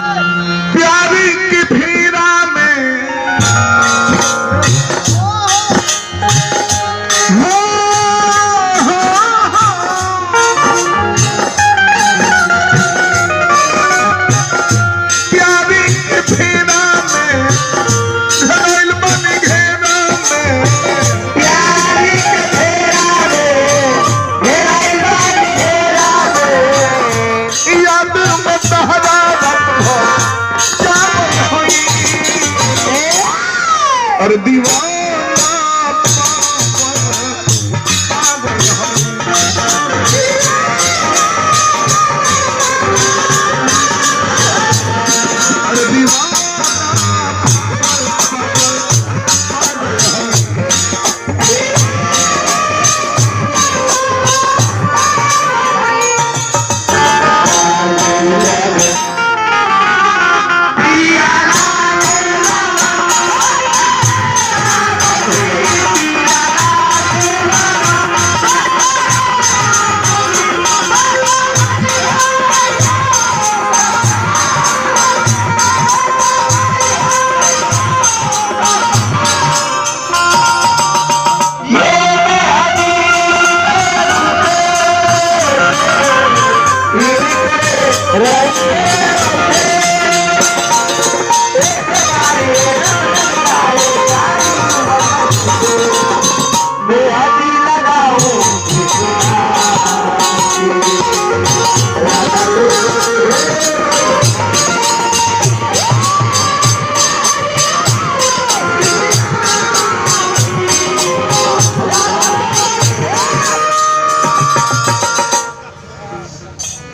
प्यारी की भीरा में प्यारी की भीरा में घरेल बन घेरा में प्यारी के फेरा में घेराइल बानी घेरा में याद में तहरा और दीवाना और दीवाना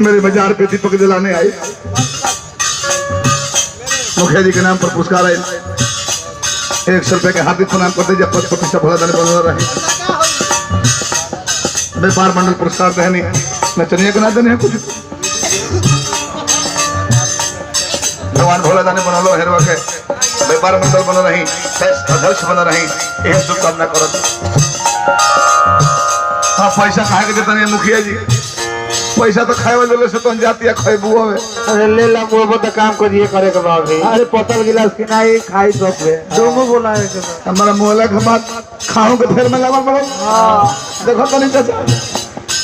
मेरे बाजार पे दीपक जलाने आए, मुखिया जी के नाम पर पुरस्कार आए, 100 रुपए के हार्दिक प्रणाम करते जब 5 प्रतिशत भोला दाने बना रहे व्यापार मंडल पुरस्कार देने नचनिया के ना देने हैं कुछ भगवान भोला दाने बना लो हेरवा के व्यापार मंडल बना रही अध्यक्ष बना रही यह शुभकामना करो। हाँ पैसा खाए के देता नहीं मुखिया जी, पैसा तो खाए वाले से तो जाती है खाए बुआ में। अरे ले ला वो तो काम करिए करे के बाद अरे बोतल गिलास की नहीं खाई सब में दोनों बोलाए के हमारा मोहल्ला के बात खाऊं के फेर में लगा पड़ो। हां देखो तो नहीं चाचा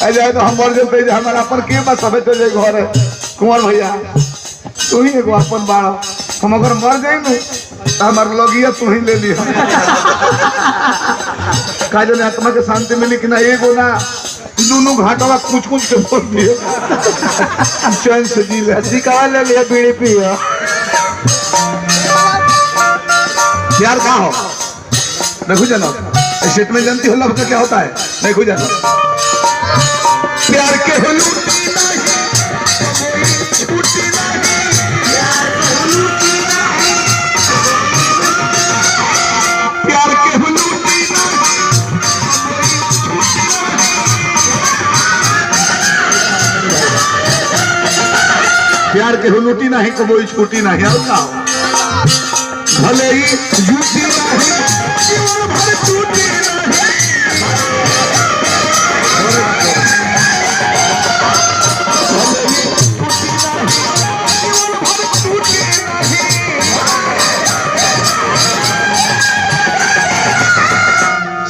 आ जाए तो हम मर जते हमारा अपन के बस सब तो जे घर है कुंवर भैया तू ही एगो अपन बाड़ा हम अगर मर जाए न तो हमार लोगिया तू ही ले ली का जने आत्मा के शांति मिली कि ना एगो ना दोनों घाटवा कुछ कुछ के बोल दिए चैन से जी ले सिका ले लिया बीड़ी पिया प्यार का हो देखो जानो स्टेट में जानती हो लव का क्या होता है देखो जानो प्यार के हो प्यार के हो प्यार के हुलूटी नहीं कबो छूटी नहीं और का भले ही झूठी नहीं भले टूटी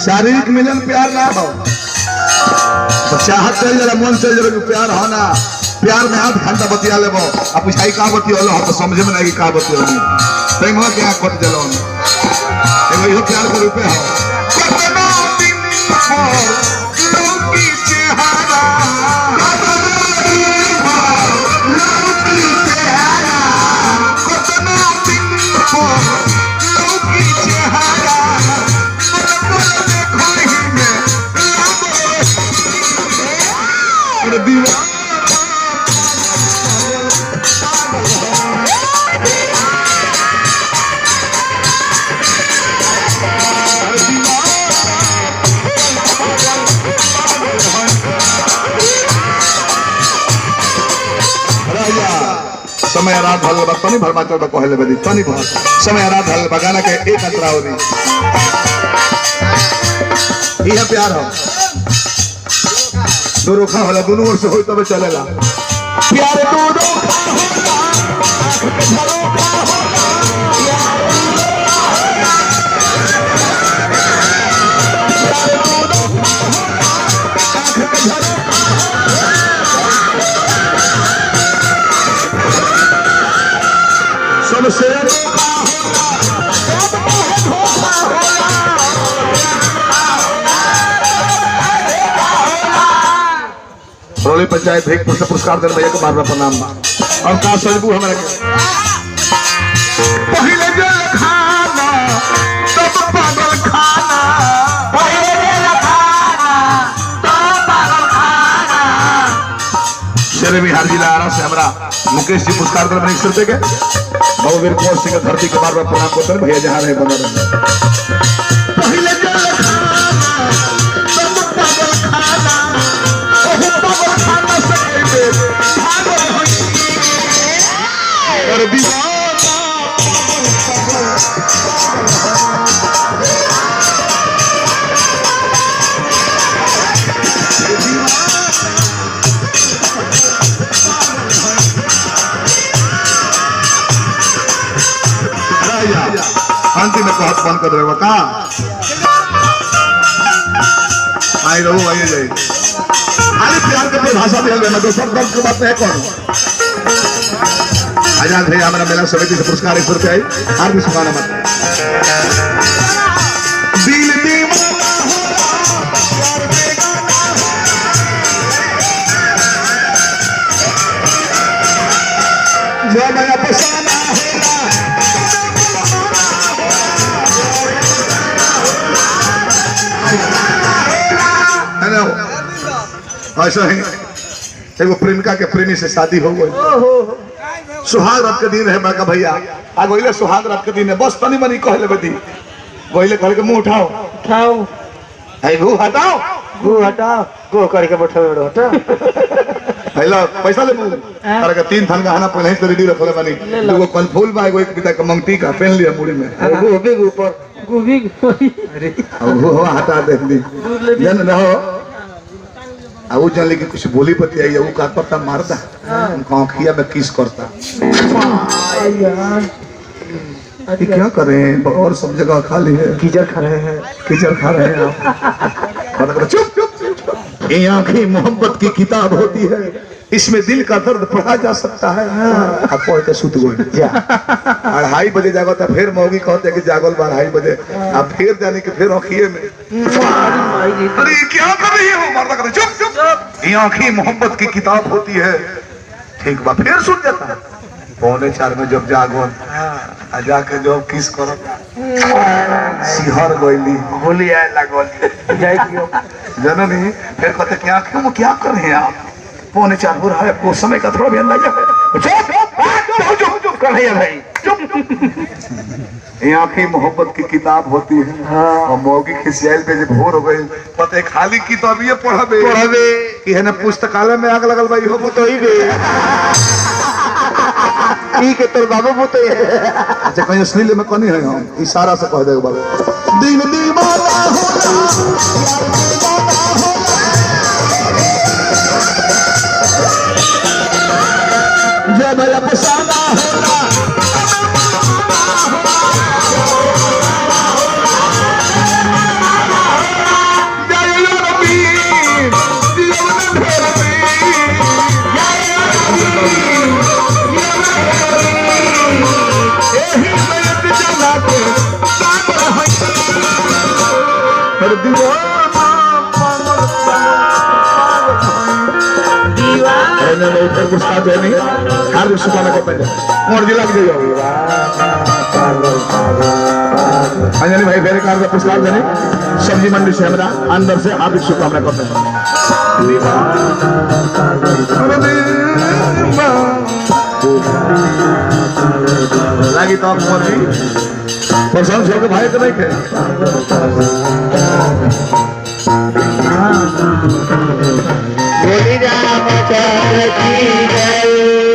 शारीरिक मिलन प्यार ना हो तो चाहत चल जरा मन चल जरा प्यार हो ना प्यार में आध घंटा बतिया लेबो आ पूछाई का बतियोलो हम तो समझे में नहीं का बतियोलो तैमो के आंख कट जलो एगो इहो प्यार के रूपे हो कितना दिन लौकी चेहरा कितना दिन लौकी चेहरा और दीवार समय रात भल तनी भरमाचल कहले बदी तनी भर समय रात भल बगाना के एक अंतरा हो दी यह प्यार हो दो रोखा होला दोनों ओर से होई तबे चलेला प्यार दो रोखा होला से धोखा रोली पंचायत एक पुरस्कार देने भैया के बार बार प्रणाम और का सजबू हमारे पहले जल खाना तब पागल खाना पहले जल खाना तो पागल खाना। शेर बिहार जिला आरा से हमारा मुकेश जी पुरस्कार देने बने 100 रुपए के बहुवीर कुंवर सिंह के धरती के बार बार प्रणाम करते हैं भैया जहाँ रहे बना रहे पहले जल खाना तब पागल खाना पागल खाना से पागल और दीवाना अंतिम में बहुत फोन कर रहे का आई रहू आई जाए अरे प्यार के परिभाषा दे मैं दूसरा दर्द की बात नहीं कौन आजाद भैया हमारा मेला समिति से पुरस्कार 100 रुपये आई हार्दिक शुभकामना मत दिल दीवाना जो मेरा पसाना ऐसा है एगो प्रेमिका के प्रेमी से शादी हो गई सुहाग रात के दिन है मैं का भैया आ गइले सुहाग रात के दिन है बस तनी मनी कह लेबे दी गइले कह के मुंह उठाओ उठाओ है गु हटाओ गो करके बैठो हटा पहला पैसा ले मुंह कर के 3 थान गहना पहले ही रेडी रखले बानी एगो कनफूल बा एगो एक बिता के मंगती का पहन लिया मुड़ी में गोभी के ऊपर गोभी अरे अब वो हटा दे दी जन न हो अब जान लेकिन कुछ बोली पति आई वो का पत्ता मारता आँखिया में किस करता ये क्या कर रहे हैं और सब जगह खाली है कीचड़ खा रहे हैं कीचड़ खा रहे हैं आप चुप चुप ये आंखें मोहब्बत की किताब होती है इसमें दिल का दर्द पढ़ा जा सकता है आप पढ़ सुत गए 2:30 बजे जागो था फिर मौगी कहते कि जागल 2:30 बजे आप फिर जाने के फिर आँखिए में अरे क्या कर रही हो मर्दा कर चुप चुप ये आंखें मोहब्बत की किताब होती है ठीक बा फिर सुन जाता 3:45 में जब जागो जाके जब किस करो सिहर गईली होली आए लागल जननी फिर कहते क्या क्यों क्या कर रहे हैं आप 3:45 हो रहा है वो समय का थोड़ा भी अंदाजा है चुप कर रही है भाई चुप ये आंखें मोहब्बत की किताब होती है और मौगी खिसियाल पे जब भोर हो गई पते खाली किताब ये पढ़बे कि है ना पुस्तकालय में आग लगल भाई हो तो ही गए ई के तोर बाबू बोते अच्छा कहीं असली में कनी है हम इशारा से कह देगा बाबू दिल दीवाना जब पसाना होला पुरस्कार देने हार्दिक शुभकामना करते हैं और जिला की अंजलि भाई फेरे कार का पुरस्कार देने सब्जी मंडी से हमारा अंदर से हार्दिक शुभकामना करते हैं लगी तो मोदी प्रशंस होकर भाई तो नहीं थे बोली राम चंद्र की जय।